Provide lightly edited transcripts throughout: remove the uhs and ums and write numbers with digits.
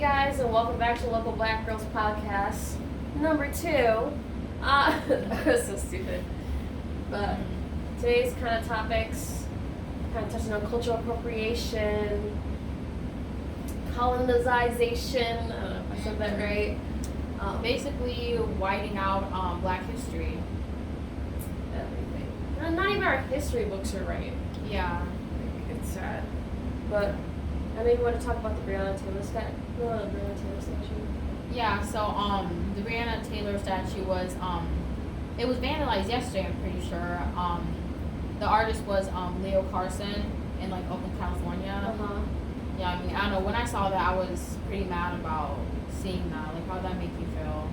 guys, and welcome back to Local Black Girls Podcast number 2. That was so stupid. But today's kind of topics, kind of touching on cultural appropriation, colonization. I don't know if I said that right. Basically, whiting out Black history. Everything. Not even our history books are right. Yeah. It's sad. But I maybe want to talk about the Breonna Taylor statue. Yeah, so the Breonna Taylor statue was it was vandalized yesterday, I'm pretty sure. The artist was Leo Carson in like Oakland, California. Yeah, I mean, I don't know, when I saw that I was pretty mad about seeing that. Like, how did that make you feel?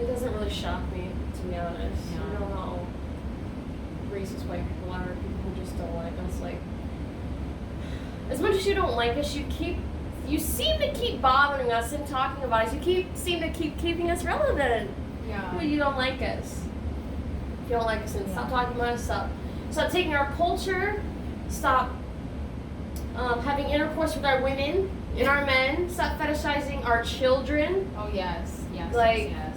It doesn't really shock me, to be honest. Yeah. You know how racist white people are, people who just don't like us. Like, as much as you don't like us, you seem to keep bothering us and talking about us. You seem to keep keeping us relevant. Yeah. When you don't like us. If you don't like us, then stop talking about us. Stop taking our culture. Stop having intercourse with our women and our men. Stop fetishizing our children. Oh, yes. Yes.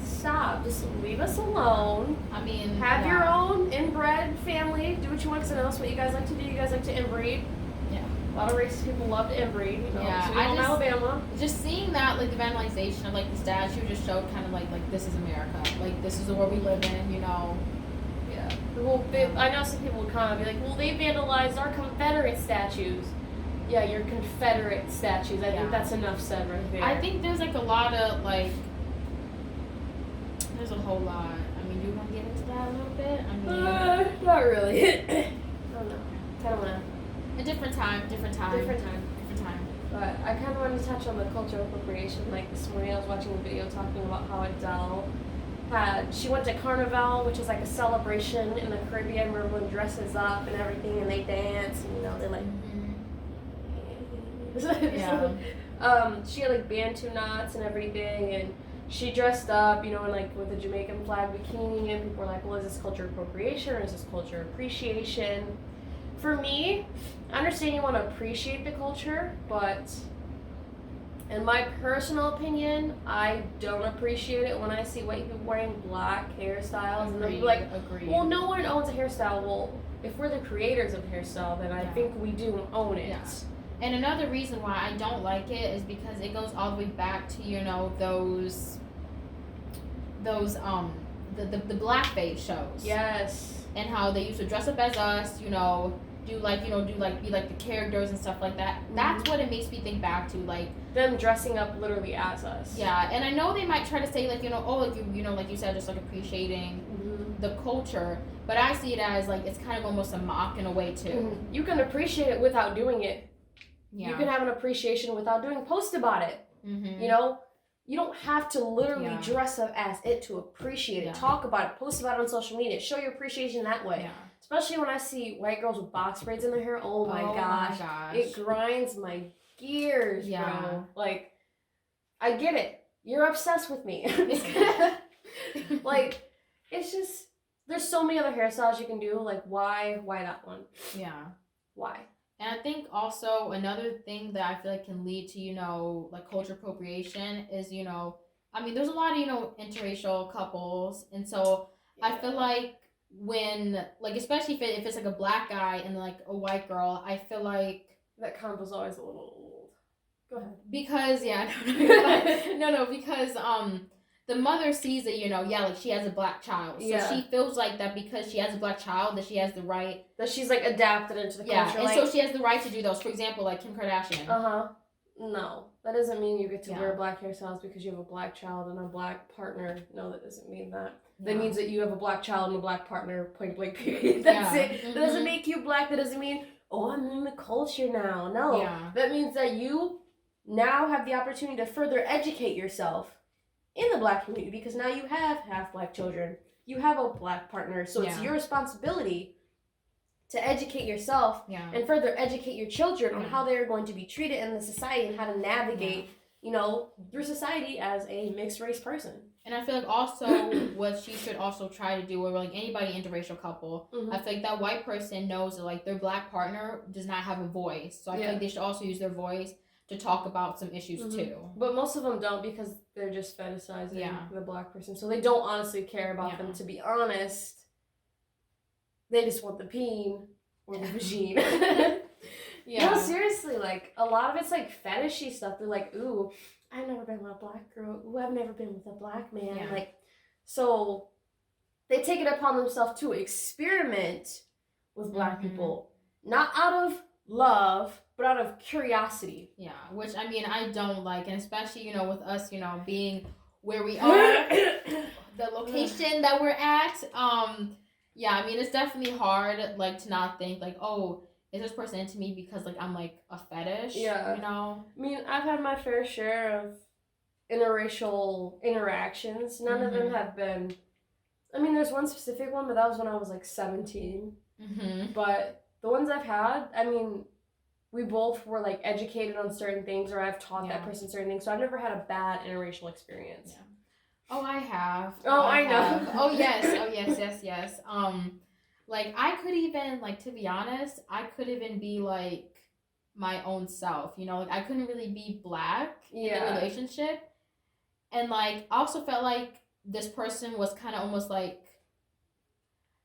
Stop. Just leave us alone. I mean, have your own inbred family. Do what you want, because I know that's what you guys like to do. You guys like to inbreed. Yeah. A lot of racist people love to inbreed. You know, Yeah, so in Alabama. Just seeing that, like, the vandalization of, like, the statue just showed kind of, like, this is America. Like, this is the world we live in, you know. Yeah. Well, I know some people would kind of be like, well, they vandalized our Confederate statues. Yeah, your Confederate statues. I think that's enough said right there. I think there's, like, a lot of, like, there's a whole lot. I mean, do you want to get into that a little bit? I mean, not really. I don't know. Kind of want a different time. But I kind of wanted to touch on the cultural appropriation. Like this morning, I was watching a video talking about how Adele she went to Carnival, which is like a celebration in the Caribbean where everyone dresses up and everything, and they dance, and you know they're like. Yeah. She had like bantu knots and everything, and she dressed up, you know, in like with a Jamaican flag bikini, and people were like, well, is this culture appropriation or is this culture appreciation? For me, I understand you want to appreciate the culture, but in my personal opinion, I don't appreciate it when I see white people wearing black hairstyles. And they'll be like, well, no one owns a hairstyle. Well, if we're the creators of the hairstyle, then I think we do own it. Yeah. And another reason why I don't like it is because it goes all the way back to, you know, those the blackface shows. Yes. And how they used to dress up as us, you know, be like the characters and stuff like that. Mm-hmm. That's what it makes me think back to, like them dressing up literally as us. Yeah, and I know they might try to say, like, you know, oh, like, you know, like you said, just like appreciating the culture, but I see it as like it's kind of almost a mock in a way too. Mm-hmm. You can appreciate it without doing it. Yeah. You can have an appreciation without doing post about it. Mm-hmm. You know, you don't have to literally dress up as it to appreciate it. Yeah. Talk about it, post about it on social media, show your appreciation that way. Yeah. Especially when I see white girls with box braids in their hair. Oh my gosh. It grinds my gears, bro. Like, I get it. You're obsessed with me. Like, it's just, there's so many other hairstyles you can do. Like, why that one? Yeah. Why? And I think also another thing that I feel like can lead to, you know, like culture appropriation is, you know, I mean, there's a lot of, you know, interracial couples. And so I feel like when, like, especially if it's like a black guy and like a white girl, I feel like that combo's always a little old. Go ahead. Because, because the mother sees that, you know, like she has a black child. So she feels like that because she has a black child that she has the right. That she's like adapted into the culture. And so she has the right to do those. For example, like Kim Kardashian. No. That doesn't mean you get to wear black hairstyles because you have a black child and a black partner. No, that doesn't mean that. That means that you have a black child and a black partner, point blank period. That's it. Mm-hmm. That doesn't make you black. That doesn't mean, oh, I'm in the culture now. No. Yeah. That means that you now have the opportunity to further educate yourself in the black community, because now you have half black children, you have a black partner, so it's your responsibility to educate yourself and further educate your children on how they're going to be treated in the society and how to navigate, you know, through society as a mixed race person. And I feel like also what she should also try to do, or like anybody interracial couple, I feel like that white person knows that like their black partner does not have a voice, so I feel like they should also use their voice to talk about some issues too. But most of them don't because they're just fetishizing the black person. So they don't honestly care about them, to be honest. They just want the peen or the vagine. No, seriously, like, a lot of it's, like, fetishy stuff. They're like, ooh, I've never been with a black girl. Ooh, I've never been with a black man. Yeah. Like, so they take it upon themselves to experiment with black people. Not out of love, but out of curiosity. Yeah, which, I mean, I don't like. And especially, you know, with us, you know, being where we are, the location that we're at, yeah, I mean, it's definitely hard, like, to not think, like, oh, is this person into me because, like, I'm, like, a fetish, you know? I mean, I've had my fair share of interracial interactions. None of them have been, I mean, there's one specific one, but that was when I was, like, 17. But the ones I've had, I mean, we both were, like, educated on certain things, or I've taught that person certain things, so I've never had a bad interracial experience. Yeah. Oh, I have. Oh, I know. Oh, yes. Oh, yes. Like, I could even, like, to be honest, I could even be, like, my own self, you know? Like, I couldn't really be black in a relationship. And, like, I also felt like this person was kind of almost, like,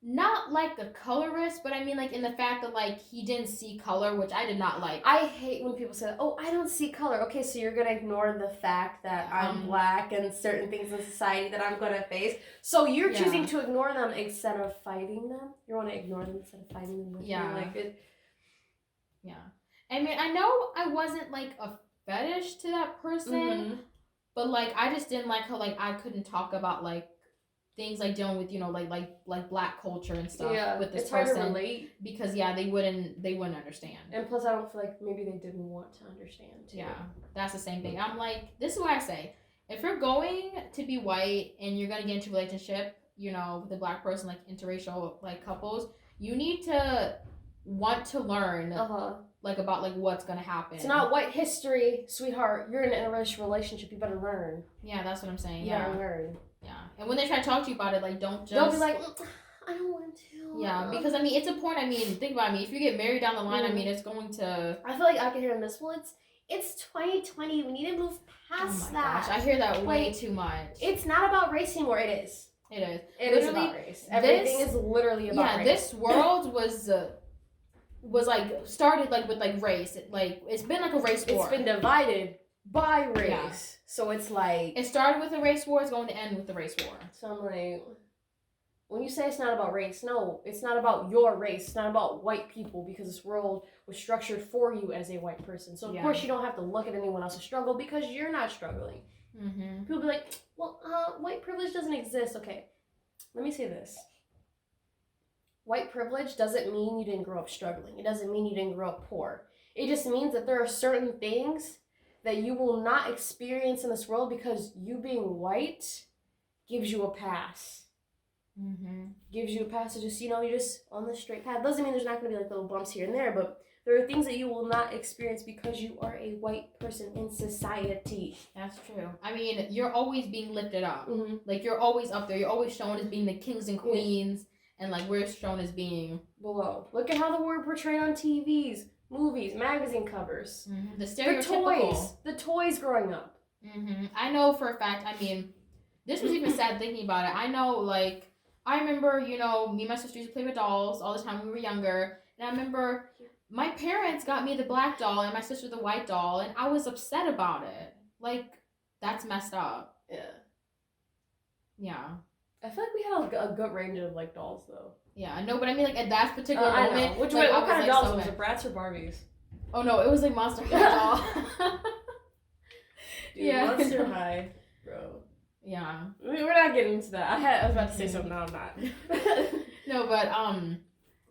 not like a colorist, but I mean, like, in the fact that, like, he didn't see color, which I did not like. I hate when people say, oh, I don't see color. Okay, so you're going to ignore the fact that I'm black and certain things in society that I'm going to face. So you're choosing to ignore them instead of fighting them? You want to ignore them instead of fighting them with me? Like it. Yeah. I mean, I know I wasn't, like, a fetish to that person, but, like, I just didn't like how, like, I couldn't talk about, like, things like dealing with, you know, like black culture and stuff with this person. Hard to relate. Because they wouldn't understand. And plus I don't feel like maybe they didn't want to understand too. Yeah. That's the same thing. I'm like, this is what I say. If you're going to be white and you're gonna get into a relationship, you know, with a black person, like interracial like couples, you need to want to learn like about like what's gonna happen. It's not white history, sweetheart. You're in an interracial relationship, you better learn. Yeah, that's what I'm saying. You gotta learn. Yeah, and when they try to talk to you about it, like, don't be like, I don't want to. Yeah, because, I mean, it's a point, I mean, think about it, I mean, if you get married down the line, I mean, it's going to... I feel like I can hear in this one, it's 2020, we need to move past that. Gosh, I hear that way too much. It's not about race anymore, it is. It is. It is about race. Everything is literally about race. Yeah, this world was like, started, like, with, like, race. It's been, like, a race war. It's been divided by race. Yeah. So it's like... It started with a race war, it's going to end with the race war. So I'm like... When you say it's not about race, no, it's not about your race. It's not about white people because this world was structured for you as a white person. So, of course, you don't have to look at anyone else's struggle because you're not struggling. People be like, well, white privilege doesn't exist. Okay, let me say this. White privilege doesn't mean you didn't grow up struggling. It doesn't mean you didn't grow up poor. It just means that there are certain things that you will not experience in this world because you being white gives you a pass. Gives you a pass to just, you're just on the straight path. Doesn't mean there's not going to be like little bumps here and there, but there are things that you will not experience because you are a white person in society. That's true. I mean, you're always being lifted up. Like, you're always up there. You're always shown as being the kings and queens, and like we're shown as being below. Look at how the word portrayed on TVs, movies, magazine covers. The stereotypical. The toys growing up. I know for a fact, I mean, this was even sad thinking about it. I know, like, I remember, me and my sister used to play with dolls all the time when we were younger. And I remember my parents got me the black doll and my sister the white doll. And I was upset about it. Like, that's messed up. Yeah. I feel like we had a good range of, like, dolls, though. Yeah, no, but I mean, like, at that particular moment. What kind of dolls was it? Bratz or Barbies? Oh, no, it was, like, Monster High doll. Dude, Monster High, bro. Yeah. We're not getting into that. I was about to say something, no, I'm not. No, but,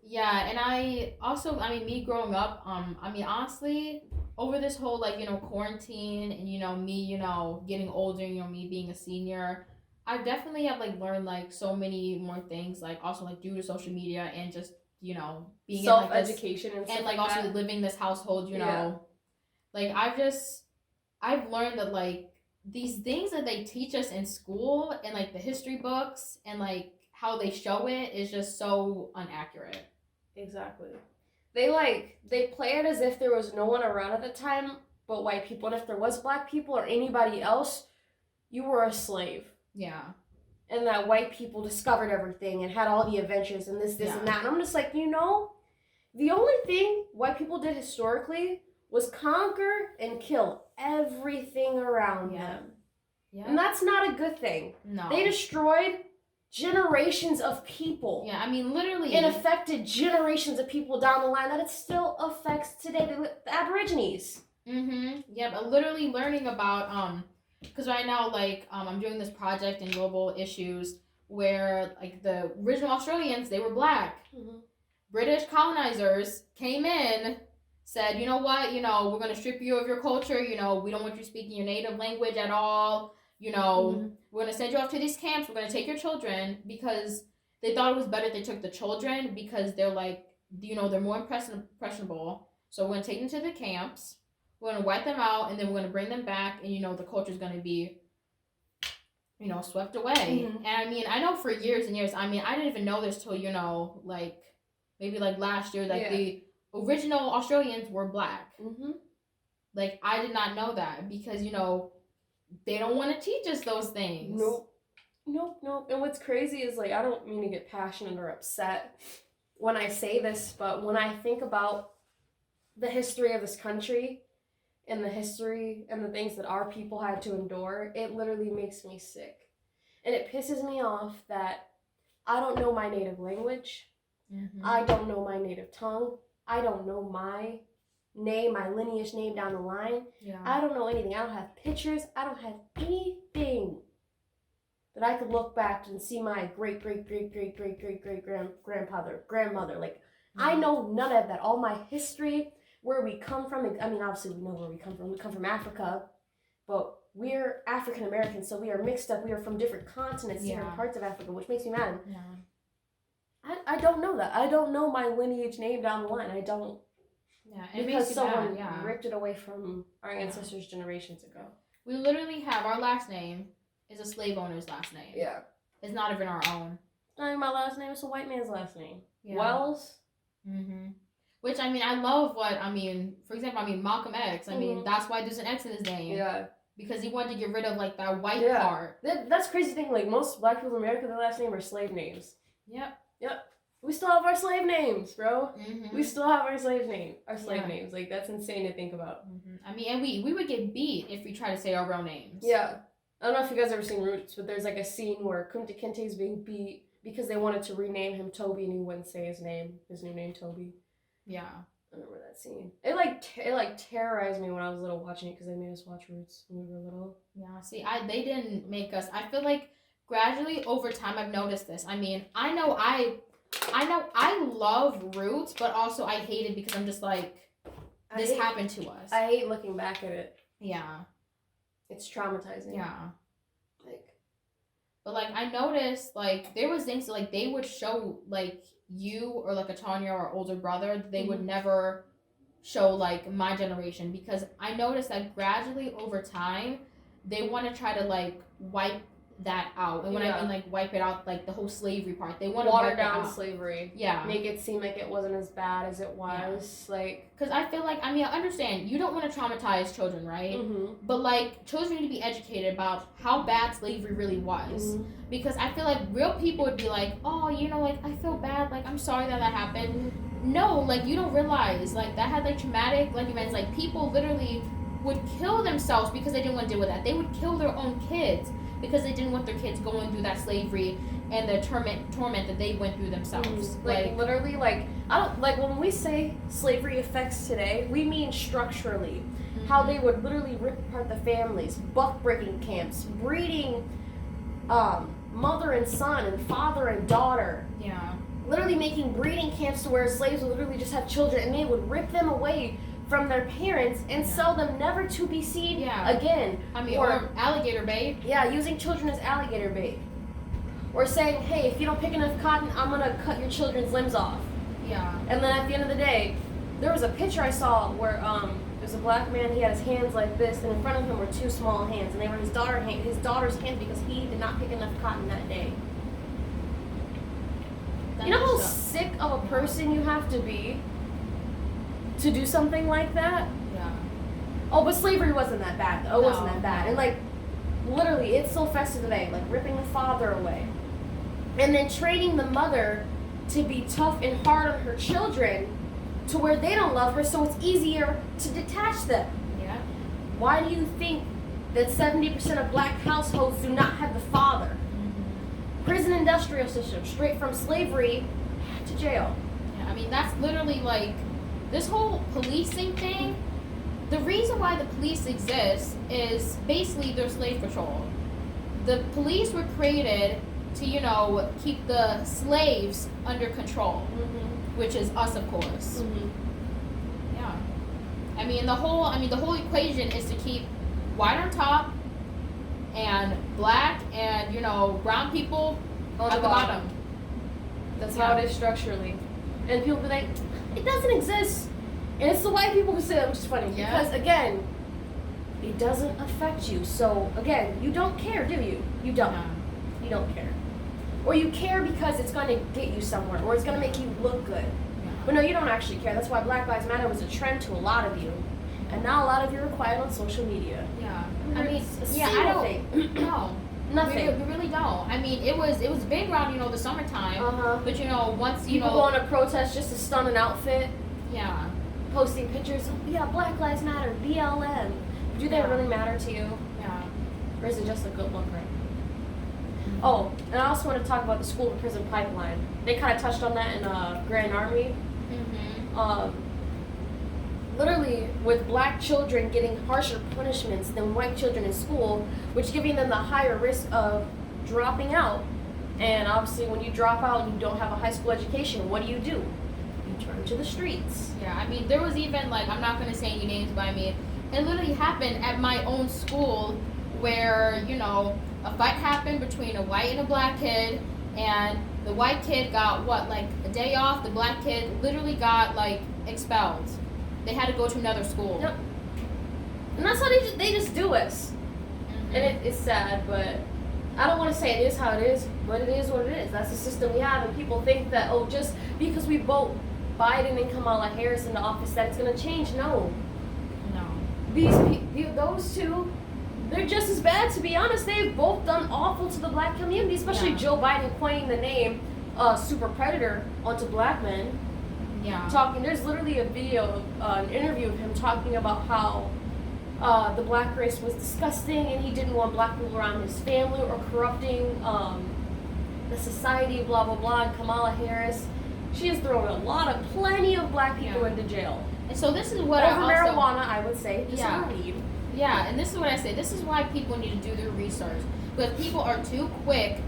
yeah, and I also, I mean, me growing up, I mean, honestly, over this whole, like, quarantine and, me, getting older, me being a senior, I definitely have, like, learned, like, so many more things, like, also, like, due to social media and just, being self-education and stuff like also that. Living this household, like, I've learned that, like, these things that they teach us in school and, like, the history books and, like, how they show it is just so inaccurate. Exactly. They play it as if there was no one around at the time, but white people. And if there was black people or anybody else, you were a slave. Yeah. And that white people discovered everything and had all the adventures and this, and that. And I'm just like, the only thing white people did historically was conquer and kill everything around them. Yeah. And that's not a good thing. No. They destroyed generations of people. Yeah, I mean, literally. It affected generations of people down the line that it still affects today. The Aborigines. Mm-hmm. Yeah, but literally learning about, because right now, like, I'm doing this project in global issues where, like, the original Australians, they were black. Mm-hmm. British colonizers came in, said, you know what, we're going to strip you of your culture, we don't want you speaking your native language at all, mm-hmm. We're going to send you off to these camps, we're going to take your children, because they thought it was better they took the children, because they're like, they're more impressionable, so we're going to take them to the camps, we're going to wipe them out, and then we're going to bring them back, and, the culture's going to be, swept away. Mm-hmm. And, I mean, I know for years and years, I mean, I didn't even know this till, like, maybe, like, last year, like, the original Australians were black. Mm-hmm. Like, I did not know that because, they don't want to teach us those things. Nope. And what's crazy is, like, I don't mean to get passionate or upset when I say this, but when I think about the history of this country and the history and the things that our people had to endure, it literally makes me sick. And it pisses me off that I don't know my native language. Mm-hmm. I don't know my native tongue. I don't know my name, my lineage name down the line. Yeah. I don't know anything. I don't have pictures. I don't have anything that I could look back and see my great grandmother. Like, I know none of that. All my history, where we come from. I mean, obviously we know where we come from. We come from Africa, but we're African Americans, so we are mixed up. We are from different continents, different parts of Africa, which makes me mad. Yeah. I don't know that. I don't know my lineage name down the line. I don't. Yeah, it because makes you someone mad, ripped it away from our ancestors generations ago. We literally have our last name is a slave owner's last name. Yeah. It's not even our own. It's not even my last name. It's a white man's last name. Yeah. Wells. Mm-hmm. Which, I mean, I love for example, Malcolm X. I mean, that's why there's an X in his name. Yeah. Because he wanted to get rid of, like, that white part. That's crazy thing. Like, most black people in America, their last name are slave names. Yep. We still have our slave names, bro. Mm-hmm. We still have our slave names. Like, that's insane to think about. Mm-hmm. I mean, and we would get beat if we try to say our real names. Yeah. I don't know if you guys ever seen Roots, but there's, like, a scene where Kunta Kinte is being beat because they wanted to rename him Toby and he wouldn't say his new name, Toby. Yeah. I remember that scene. It terrorized me when I was little watching it because they made us watch Roots when we were little. Yeah, see, they didn't make us. I feel like gradually over time I've noticed this. I mean, I know I love Roots, but also I hate it because I'm just like, this happened to us. I hate looking back at it. Yeah. It's traumatizing. Yeah. But, like, I noticed, like, there was things that, like, they would show, like, you or, like, a Tanya or older brother, they would never show, like, my generation. Because I noticed that gradually over time, they want to try to, like, wipe that out. And when I mean, like, wipe it out, like, the whole slavery part, they want to water down slavery. Yeah. Make it seem like it wasn't as bad as it was. Yeah. Like, because I feel like, I mean, I understand, you don't want to traumatize children, right? Mm-hmm. But, like, children need to be educated about how bad slavery really was. Mm-hmm. Because I feel like real people would be like, oh, like, I feel bad, like, I'm sorry that happened. Mm-hmm. No, like, you don't realize, like, that had, like, traumatic, like, events. Like, people literally would kill themselves because they didn't want to deal with that. They would kill their own kids because they didn't want their kids going through that slavery and the torment that they went through themselves. Like literally, like, I don't, like, when we say slavery affects today, we mean structurally. Mm-hmm. How they would literally rip apart the families, buck-breaking camps, breeding mother and son and father and daughter. Yeah. Literally making breeding camps to where slaves would literally just have children and they would rip them away from their parents and sell them never to be seen again. I mean, or alligator bait. Yeah, using children as alligator bait. Or saying, hey, if you don't pick enough cotton, I'm going to cut your children's limbs off. Yeah. And then at the end of the day, there was a picture I saw where there's a black man, he had his hands like this, and in front of him were two small hands, and they were his daughter's hands because he did not pick enough cotton that day. You know how sick of a person you have to be to do something like that? Yeah. Oh, but slavery wasn't that bad. Though. It wasn't that bad. No. And like, literally, it's so festive today. Like ripping the father away, and then training the mother to be tough and hard on her children, to where they don't love her, so it's easier to detach them. Yeah. Why do you think that 70% of black households do not have the father? Prison industrial system, straight from slavery to jail. Yeah, I mean, that's literally like this whole policing thing. The reason why the police exist is basically their slave patrol. The police were created to, you know, keep the slaves under control, which is us, of course. Yeah. I mean, the whole equation is to keep white on top and black and, you know, brown people On at the the bottom. bottom. That's how it is structurally. And people be like, it doesn't exist. And it's the white people who say that, which is funny. Yeah. Because, again, it doesn't affect you. So, again, you don't care, do you? You don't. No. You don't care. Or you care because it's going to get you somewhere. Or it's going to make you look good. But no, you don't actually care. That's why Black Lives Matter was a trend to a lot of you. And now a lot of you are quiet on social media. Yeah. I mean, I single don't. thing. No. Nothing. We really don't. I mean, it was big around, you know, the summertime. But, you know, once, you People know. going to protest just to stun an outfit. Yeah. Posting pictures of, yeah, Black Lives Matter, BLM. Do they really matter to you? Yeah. Or is it just a good look, right? Oh, and I also want to talk about the school to prison pipeline. They kind of touched on that in Grand Army. Literally, with black children getting harsher punishments than white children in school, which giving them the higher risk of dropping out. And obviously, when you drop out and you don't have a high school education, what do? You turn to the streets. Yeah, I mean, there was even, like, I'm not going to say any names by me. It literally happened at my own school where, you know, a fight happened between a white and a black kid, and the white kid got, what, like, a day off? The black kid literally got, like, expelled. They had to go to another school. Yep. And that's how they just do us. And it's sad, but I don't want to say it is how it is, but it is what it is. That's the system we have, and people think that, oh, just because we vote Biden and Kamala Harris into office, that it's going to change. No. Those two, they're just as bad, to be honest. They've both done awful to the black community, especially Joe Biden coining the name super predator onto black men. Yeah. There's literally a video, an interview of him talking about how the black race was disgusting and he didn't want black people around his family or corrupting the society, blah, blah, blah. And Kamala Harris, she has thrown plenty of black people into jail. And so this is what over marijuana, I would say, just over weed. Yeah, and this is what I say. This is why people need to do their research. Because people are too quick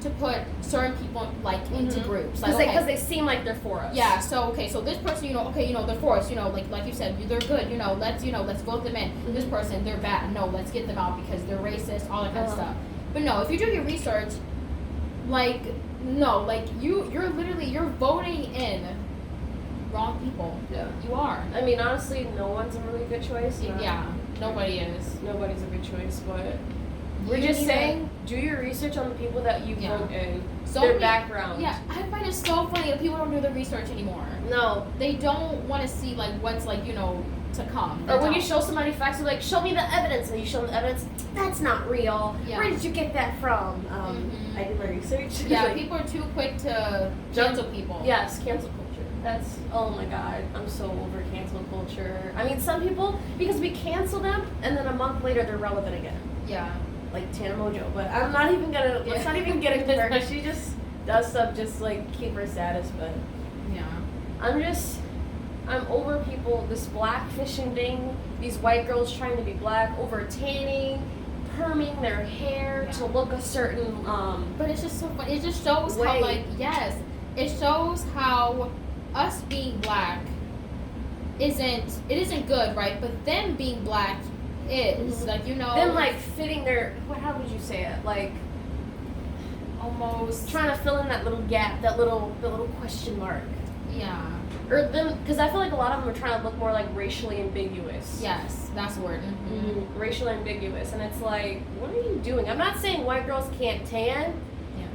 to put certain people, like, into groups. Because they seem like they're for us. Yeah, so this person, they're for us, like you said, they're good, let's vote them in. This person, they're bad. No, let's get them out because they're racist, all that kind of stuff. But no, if you do your research, you're voting in wrong people. Yeah. You are. I mean, honestly, no one's a really good choice. Yeah, nobody is. Nobody's a good choice, but we're just saying, do your research on the people that you vote in, their background. Yeah, I find it so funny that people don't do the research anymore. No. They don't want to see, what's, to come. Or when you show somebody facts, they're like, show me the evidence. And you show them the evidence, that's not real. Yeah. Where did you get that from? I did my research. Yeah, people are too quick to cancel people. Yes, cancel culture. That's, oh my god, I'm so over cancel culture. I mean, some people, because we cancel them, and then a month later they're relevant again. Yeah. Like Tana Mojo, but I'm not even gonna, let's not even get into her, because she just does stuff just, keep her status, but. Yeah. I'm over people, this black fishing thing, these white girls trying to be black, over tanning, perming their hair to look a certain, But it's just so funny. It just shows how, it shows how us being black isn't good, right? But them being black is, them, fitting their, how would you say it? Almost. Trying to fill in that little gap, the little question mark. Yeah. Or them, because I feel like a lot of them are trying to look more racially ambiguous. Yes, that's the word. Racially ambiguous, and it's like, what are you doing? I'm not saying white girls can't tan,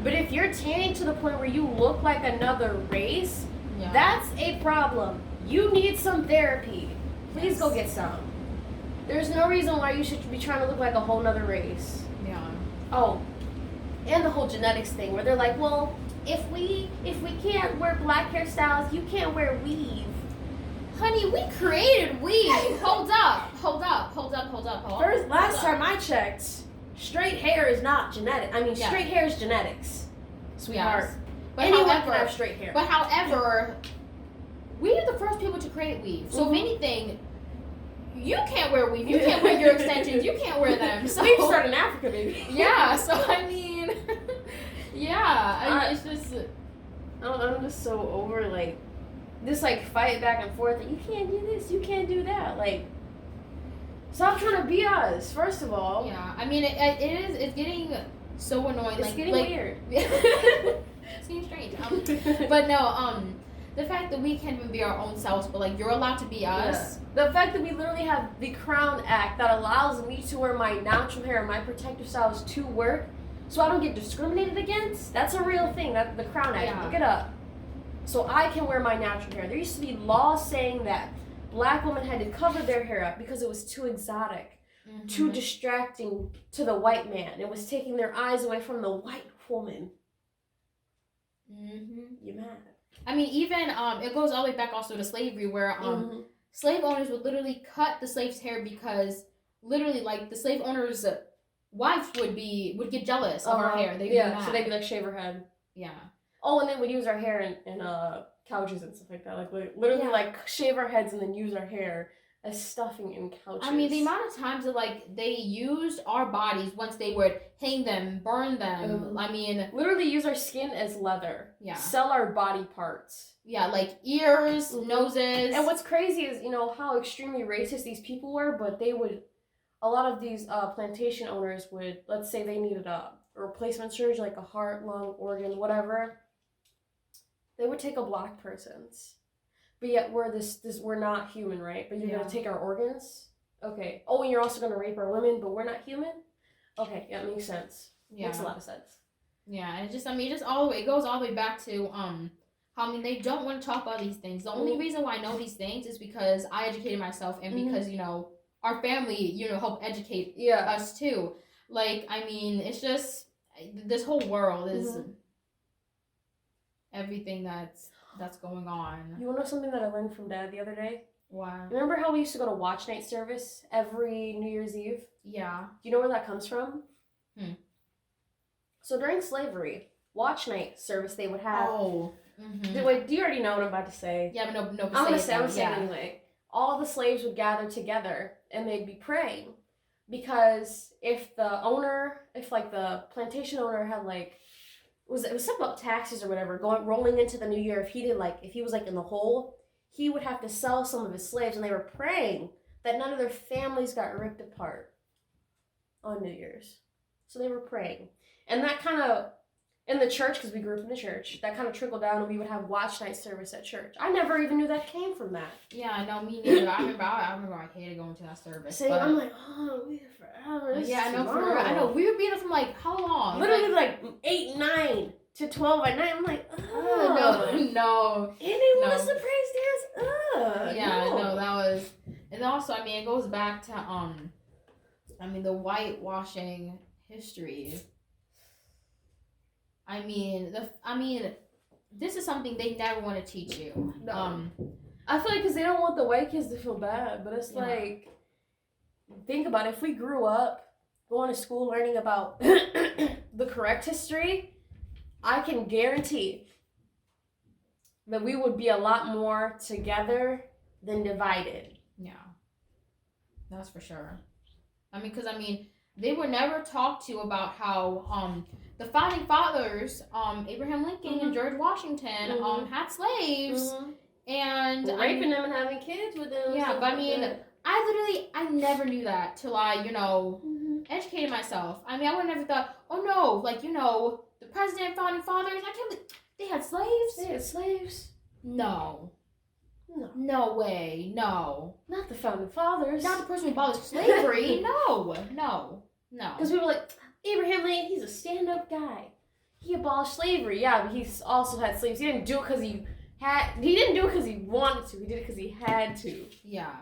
but if you're tanning to the point where you look like another race, that's a problem. You need some therapy. Please go get some. There's no reason why you should be trying to look like a whole nother race. Yeah. Oh, and the whole genetics thing where they're like, well, if we can't wear black hairstyles, you can't wear weave. Honey, we created weave. Hold up. First, last time I checked, straight hair is not genetic. I mean, straight hair is genetics, sweetheart. Yes. But anyone however, can have straight hair. But however, we are the first people to create weave. So if anything, you can't wear weave. You can't wear your extensions. You can't wear them. So weave started in Africa, baby. Yeah. So I mean, it's just. I'm just so over like this like fight back and forth. Like, you can't do this. You can't do that. Like, stop trying to be us. First of all. Yeah. I mean, it's getting so annoying. It's getting weird. It's getting strange. But no, the fact that we can't even be our own selves, but like you're allowed to be us. Yeah. The fact that we literally have the Crown Act that allows me to wear my natural hair and my protective styles to work, so I don't get discriminated against. That's a real thing. That's the Crown Act. Yeah. Look it up. So I can wear my natural hair. There used to be laws saying that black women had to cover their hair up because it was too exotic, too distracting to the white man. It was taking their eyes away from the white woman. You mad? I mean, even it goes all the way back also to slavery, where slave owners would literally cut the slave's hair because literally, like, the slave owner's wives would get jealous of her hair. They'd be mad. So they'd be like, shave her head. Yeah. Oh, and then we'd use our hair in couches and stuff like that. Like literally, like shave our heads and then use our hair as stuffing in couches. I mean, the amount of times that like they used our bodies once they would hang them, burn them. I mean, literally use our skin as leather. Yeah. Sell our body parts. Yeah, like ears, noses. And what's crazy is, how extremely racist these people were, but they would, a lot of these plantation owners would, let's say they needed a replacement surgery, like a heart, lung, organ, whatever. They would take a black person's. But yet we're not human, right? But you're gonna take our organs? Okay. Oh, and you're also gonna rape our women, but we're not human? Okay, yeah, it makes sense. Yeah. Makes a lot of sense. Yeah, and it goes all the way back to how they don't want to talk about these things. The only reason why I know these things is because I educated myself and because, our family, helped educate us too. Like, I mean, it's just this whole world is everything that's going on. You want to know something that I learned from Dad the other day? Wow. Remember how we used to go to watch night service every New Year's Eve? Yeah. Do you know where that comes from? So during slavery, watch night service they would have. Oh. Wait, do you already know what I'm about to say? Yeah, but no. I'm gonna say it anyway. All the slaves would gather together and they'd be praying, because if the plantation owner had it was something about taxes or whatever rolling into the new year, if he was in the hole, he would have to sell some of his slaves, and they were praying that none of their families got ripped apart on New Year's. So they were praying, and that kind of in the church, because we grew up in the church, that kind of trickled down, and we would have watch night service at church. I never even knew that came from that. Yeah, I know, me neither. I remember I hated going to that service. See, I'm like, we'll be here forever. Yeah, I know, for real. I know. We would be there from how long? Literally 8, 9 to 12 at night. I'm like, no. And they want us to praise dance. Yeah, no, that was, and also, it goes back to the whitewashing history. This is something they never want to teach you. No. I feel like because they don't want the white kids to feel bad, but it's think about it. If we grew up going to school learning about the correct history, I can guarantee that we would be a lot more together than divided. Yeah, that's for sure. Because they were never talked to about how the founding fathers, Abraham Lincoln and George Washington, had slaves and raping them and having kids with them. Yeah, but I never knew that till I, educated myself. I would have never thought, oh no, the president, founding fathers, I can't believe they had slaves. They had slaves. No. No way. No. Not the founding fathers. Not the person who abolished slavery. No. Because people were like, Abraham Lincoln, he's a stand-up guy. He abolished slavery. Yeah, but he also had slaves. He didn't do it because he didn't do it because he wanted to. He did it because he had to. Yeah.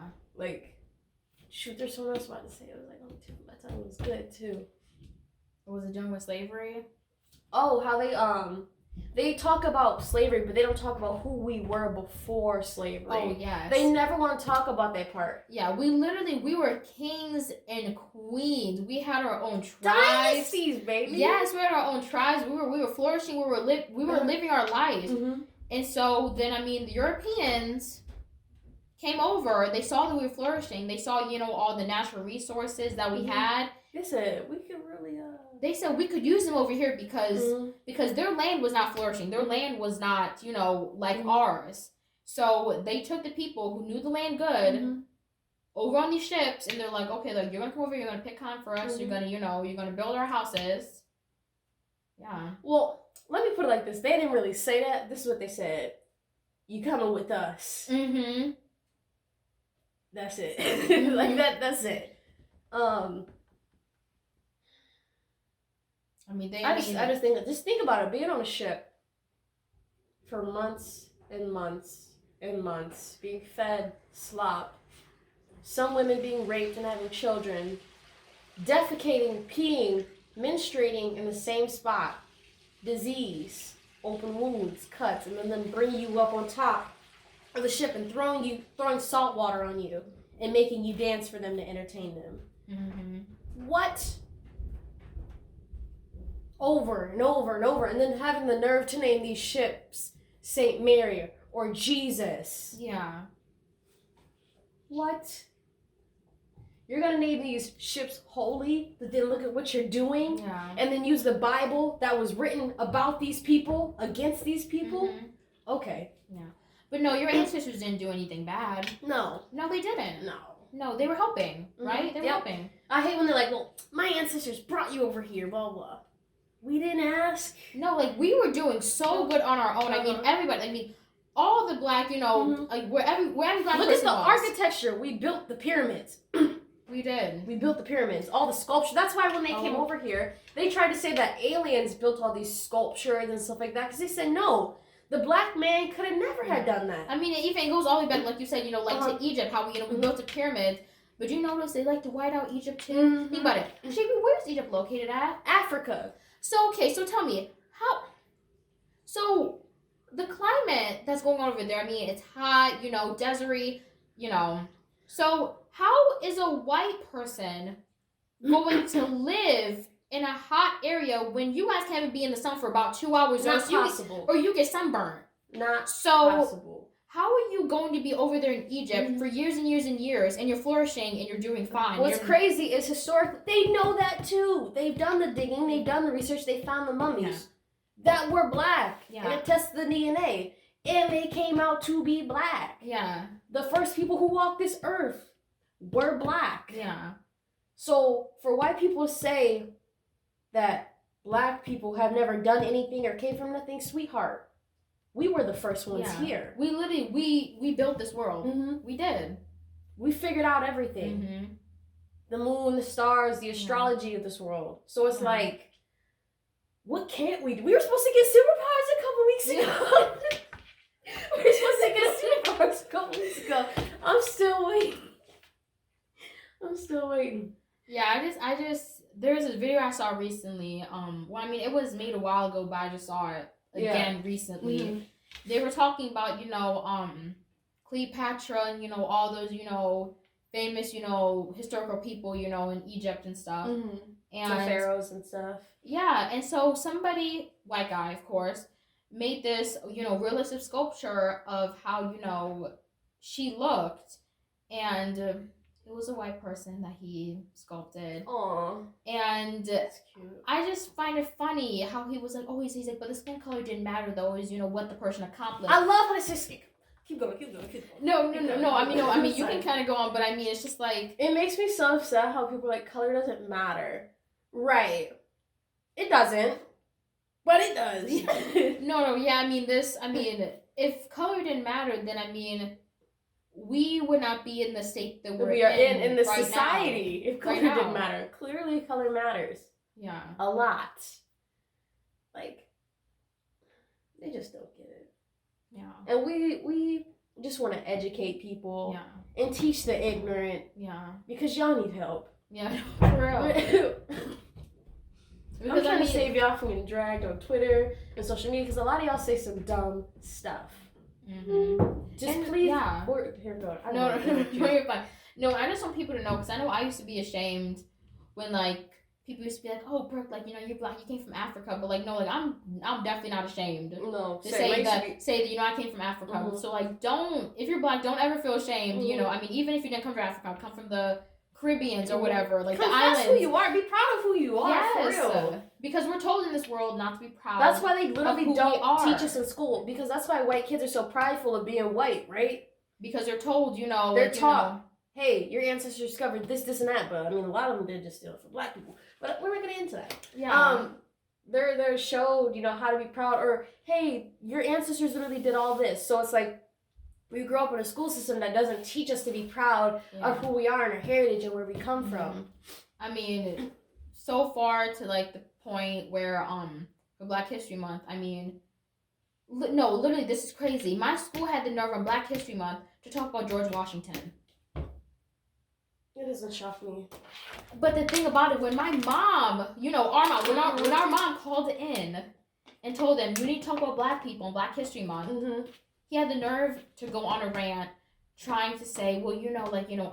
Shoot, there's someone else about to say. It was like, oh, too. That time was good too. Was it done with slavery? Oh, how they talk about slavery, but they don't talk about who we were before slavery. Oh, yes. They never want to talk about that part. Yeah, we were kings and queens. We had our own tribes. Dynasties, baby. Yes, we had our own tribes. We were flourishing. We were living our lives. Mm-hmm. And so then, I mean, the Europeans came over. They saw that we were flourishing. They saw, all the natural resources that we had. They said we could really. They said we could use them over here because their land was not flourishing. Their land was not, like ours. So they took the people who knew the land good over on these ships, and they're like, okay, look, you're gonna come over. You're gonna pick cotton for us. You're gonna, you're gonna build our houses. Yeah. Well, let me put it like this. They didn't really say that. This is what they said. You coming with us. Mm-hmm. That's it. Like that. That's it. I just think about it. Being on a ship for months and months and months, being fed slop, some women being raped and having children, defecating, peeing, menstruating in the same spot, disease, open wounds, cuts, and then bringing you up on top of the ship and throwing salt water on you and making you dance for them to entertain them. Mm-hmm. What? Over and over and over, and then having the nerve to name these ships Saint Mary or Jesus. Yeah. What? You're gonna name these ships holy, but then look at what you're doing, and then use the Bible that was written about these people against these people? Mm-hmm. Okay. Yeah. But no, your ancestors didn't do anything bad. No, they didn't. No, they were helping, right? They were helping. I hate when they're like, well, my ancestors brought you over here, blah, blah. We didn't ask. No, like, we were doing so good on our own. I mean, everybody, all the black, like, where every black person Look at the was. architecture. We built the pyramids. We did. We built the pyramids. All the sculpture. That's why when they came over here, they tried to say that aliens built all these sculptures and stuff like that, because they said, no, the black man could have never had done that. I mean, it even goes all the way back, like you said, to Egypt, how we built the pyramids. But you notice they like to white out Egypt, too? Mm-hmm. Think about it. JB, where's Egypt located at? Africa. So, okay, so tell me, so the climate that's going on over there, I mean, it's hot, deserty, so how is a white person going to live in a hot area when you guys can't even be in the sun for about 2 hours? Not possible. Or you get sunburned. Not possible. How are you going to be over there in Egypt for years and years and years, and you're flourishing and you're doing fine? What's crazy is historically, they know that too. They've done the digging, they've done the research, they found the mummies that were black. Yeah. And it tested the DNA. And they came out to be black. Yeah. The first people who walked this earth were black. Yeah. So for white people to say that black people have never done anything or came from nothing, sweetheart, we were the first ones here. We literally, we built this world. Mm-hmm. We did. We figured out everything. Mm-hmm. The moon, the stars, the astrology of this world. So it's like, what can't we do? We were supposed to get superpowers a couple weeks ago. We were supposed to get superpowers a couple weeks ago. I'm still waiting. Yeah, I just, there's a video I saw recently. Well, I mean, it was made a while ago, but I just saw it again recently. Mm-hmm. They were talking about, Cleopatra and, all those, famous, historical people, in Egypt and stuff. Mm-hmm. And the pharaohs and stuff. Yeah, and so somebody, white guy, of course, made this, realistic sculpture of how, she looked. And it was a white person that he sculpted. Aww. And that's cute. I just find it funny how he was like, he's like, but the skin color didn't matter though, is, what the person accomplished. I love when it's just, keep going. No, I mean, you can kind of go on, but I mean, it's just like. It makes me so upset how people are like, color doesn't matter. Right. It doesn't. But it does. No, yeah, if color didn't matter, then we would not be in the state that we are in the right society now. If color didn't matter. Clearly color matters. Yeah. A lot. Like, they just don't get it. Yeah. And we just want to educate people. Yeah. and teach the ignorant. Yeah. Because y'all need help. Yeah, for real. I'm trying to save y'all from getting dragged on Twitter and social media because a lot of y'all say some dumb stuff. Just and, please. Yeah. Here, go. No, you're fine. No, I just want people to know because I know I used to be ashamed when like people used to be like, "Oh, Brooke, like you're black, you came from Africa," but like no, like I'm definitely not ashamed. No, to say that I came from Africa. So like, if you're black, don't ever feel ashamed. You know, I mean, even if you didn't come from Africa, come from the Caribbeans or whatever, like the islands. That's who you are. Be proud of who you are. Yes. For real. Because we're told in this world not to be proud. That's why they literally don't teach us in school. Because that's why white kids are so prideful of being white, right? Because they're told, they're taught, hey, your ancestors discovered this, and that. But I mean, a lot of them did just steal it from black people. But we're not gonna get into that. Yeah. They're showed, how to be proud, or hey, your ancestors literally did all this. So it's like, we grew up in a school system that doesn't teach us to be proud of who we are and our heritage and where we come from. I mean, so far to like the point where for Black History Month, I mean, no, literally this is crazy. My school had the nerve on Black History Month to talk about George Washington. It doesn't shock me. But the thing about it, when my mom, our mom, when our mom called in and told them, you need to talk about Black people in Black History Month, he had the nerve to go on a rant trying to say, well,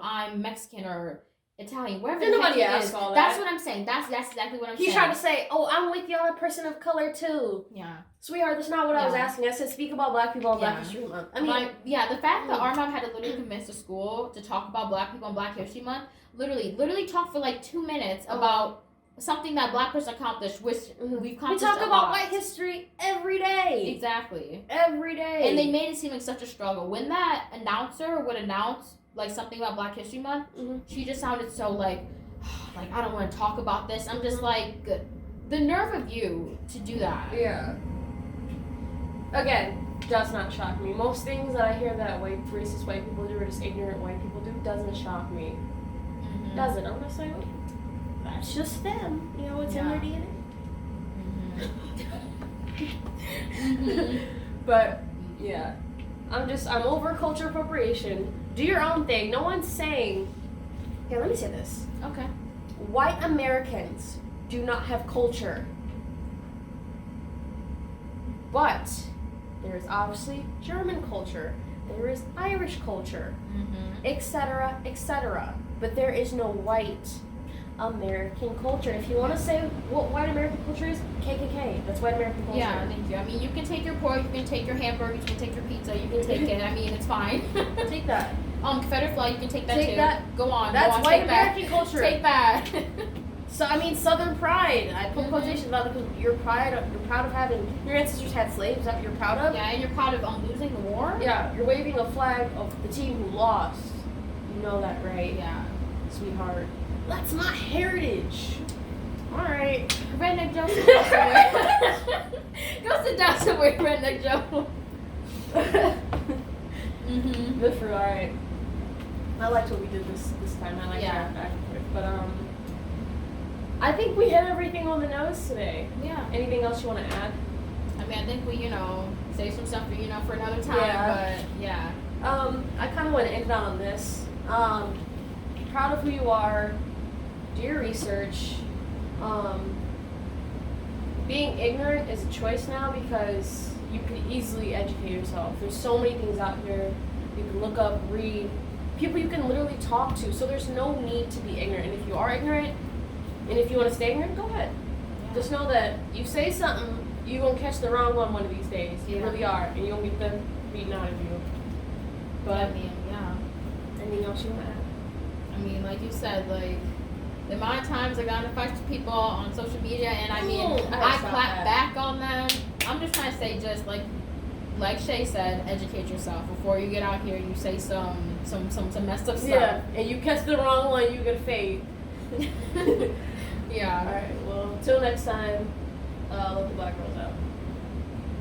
I'm Mexican or Italian, wherever the heck he is. All that. That's what I'm saying. That's exactly what I'm saying. He's trying to say, oh, I'm with y'all, a person of color too. Yeah. Sweetheart, that's not what I was asking. I said speak about Black people on Black History Month. I mean, the fact that our mom had to literally convince the school to talk about Black people on Black History Month, literally talk for like 2 minutes about something that Black person accomplished, which we've accomplished. We talk about white history every day. Exactly. Every day. And they made it seem like such a struggle. When that announcer would announce like something about Black History Month, she just sounded so like I don't want to talk about this. I'm just like, the nerve of you to do that. Yeah. Again, does not shock me. Most things that I hear that racist white people do or just ignorant white people do doesn't shock me. Doesn't. I'm just like, that's just them. It's in their DNA. But yeah, I'm over culture appropriation. Do your own thing. No one's saying. Here, let me say this. Okay. White Americans do not have culture, but there is obviously German culture. There is Irish culture, etc., etc. But there is no white American culture. If you want to say what white American culture is, KKK. That's white American culture. Yeah, thank you. I mean, you can take your pork, you can take your hamburger, you can take your pizza, you can take it. I mean, it's fine. Take that. Confederate flag, you can take that take too. That. Go on. That's go on, white take American that. culture. Take that. So I mean, Southern pride. I put quotations about it because you're proud of having your ancestors had slaves that you're proud of. Yeah, and you're proud of losing the war. Yeah, you're waving a flag of the team who lost. You know that, right? Yeah, sweetheart. That's my heritage. All right, Redneck Joe. Sit down somewhere. Go sit down somewhere, Redneck Joe. Good for all right. I liked what we did this time. I liked that back and forth, but I think we hit everything on the nose today. Yeah. Anything else you want to add? I mean, I think we, save some stuff for another time. But yeah. I kind of want to end on this. Proud of who you are. Do your research. Being ignorant is a choice now because you can easily educate yourself. There's so many things out here you can look up, read, people you can literally talk to. So there's no need to be ignorant. And if you are ignorant, and if you want to stay ignorant, go ahead. Yeah. Just know that you say something, you're going to catch the wrong one of these days. You really are. And you're going to get them beaten out of you. But, anything else you want to add? I mean, like you said, like, the amount of times I got in fights with people on social media, and I clap back on them. I'm just trying to say, just like Shay said, educate yourself before you get out here. You say some messed up stuff. Yeah, and you catch the wrong one, you get fade. Yeah. All right. Well, till next time. Let the black girls out.